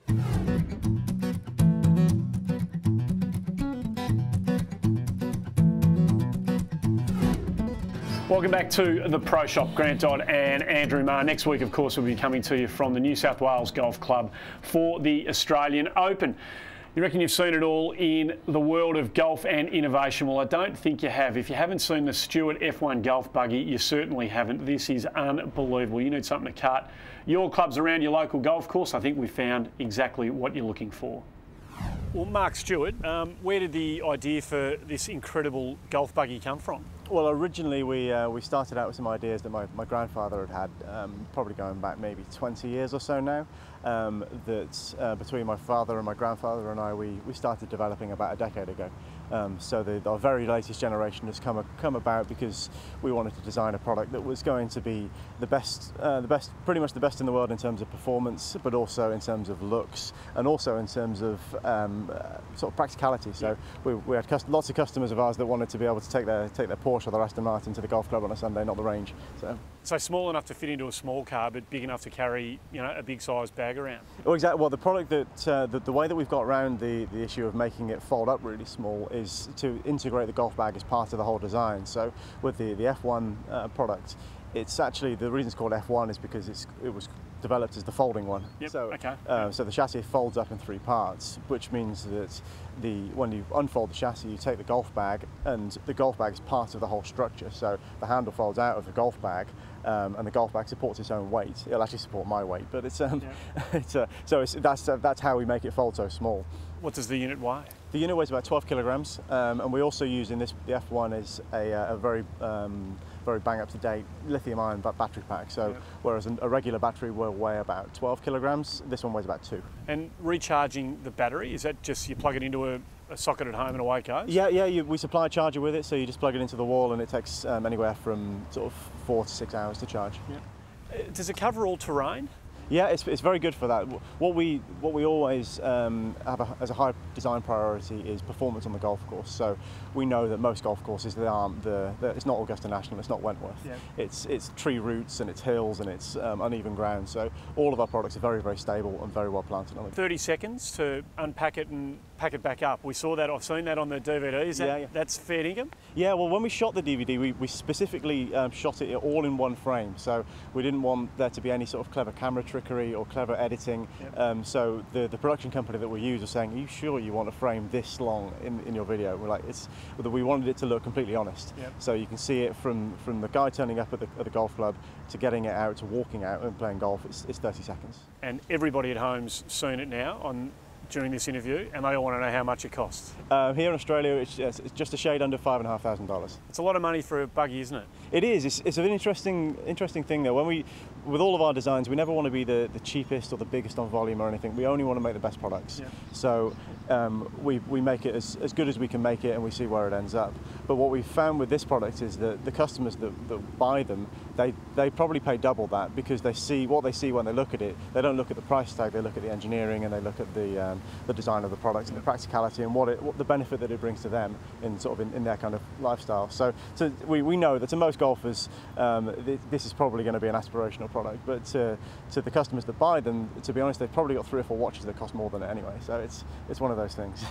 Welcome back to the Pro Shop. Grant Dodd and Andrew Marr. Next week, of course, we'll be coming to you from the New South Wales Golf Club for the Australian Open. You reckon you've seen it all in the world of golf and innovation? Well, I don't think you have. If you haven't seen the Stewart F1 golf buggy, you certainly haven't. This is unbelievable. You need something to cut your clubs around your local golf course. I think we found exactly what you're looking for. Well, Mark Stewart, where did the idea for this incredible golf buggy come from? Well, originally we started out with some ideas that my grandfather had probably going back maybe 20 years or so now. Between my father and my grandfather and I, we started developing about a decade ago. So our very latest generation has come about because we wanted to design a product that was going to be the best, pretty much the best in the world in terms of performance, but also in terms of looks, and also in terms of sort of practicality. So we had lots of customers of ours that wanted to be able to take their Porsche or their Aston Martin to the golf club on a Sunday, not the range. So small enough to fit into a small car, but big enough to carry, you know, a big size bag around. Well, exactly. Well, the product that the way that we've got around the issue of making it fold up really small is to integrate the golf bag as part of the whole design. So with the F1 product, it's actually, the reason it's called F1 is because it was developed as the folding one. Yep. So, okay. So the chassis folds up in 3 parts, which means that when you unfold the chassis, you take the golf bag, and the golf bag is part of the whole structure. So the handle folds out of the golf bag, and the golf bag supports its own weight. It'll actually support my weight, but it's that's how we make it fold so small. What does the unit weigh? The unit weighs about 12 kilograms, and we also use in the F1 is a very bang up to date lithium ion battery pack. So whereas a regular battery will weigh about 12 kilograms, this one weighs about 2. And recharging the battery, is that just you plug it into a socket at home and away it goes? Yeah. We supply a charger with it, so you just plug it into the wall, and it takes anywhere from sort of 4 to 6 hours to charge. Yeah. Does it cover all terrain? Yeah, it's very good for that. What we always have as a high design priority is performance on the golf course. So we know that most golf courses, it's not Augusta National, it's not Wentworth. Yeah. It's tree roots and it's hills and it's uneven ground. So all of our products are very, very stable and very well planted on it. 30 seconds to unpack it and pack it back up. We saw that, I've seen that on the DVD. Is that, that's fair dinkum? Yeah, well, when we shot the DVD, we specifically shot it all in one frame. So we didn't want there to be any sort of clever camera trickery or clever editing. Yep. So the production company that we use was saying, are you sure you want to frame this long in your video? We're like, we wanted it to look completely honest. Yep. So you can see it from the guy turning up at the golf club to getting it out to walking out and playing golf. It's 30 seconds. And everybody at home's seen it now during this interview, and they all want to know how much it costs. Here in Australia, it's just a shade under $5,500. It's a lot of money for a buggy, isn't it? It is. It's an interesting thing though. With all of our designs, we never want to be the cheapest or the biggest on volume or anything. We only want to make the best products. Yeah. So we make it as good as we can make it, and we see where it ends up. But what we've found with this product is that the customers that buy them, they probably pay double that, because they see what they see when they look at it. They don't look at the price tag, they look at the engineering, and they look at the design of the product and the practicality and what the benefit that it brings to them in their kind of lifestyle. So we know that to most golfers, this is probably going to be an aspirational product, but to the customers that buy them, to be honest, they've probably got 3 or 4 watches that cost more than it anyway. So it's one of those things.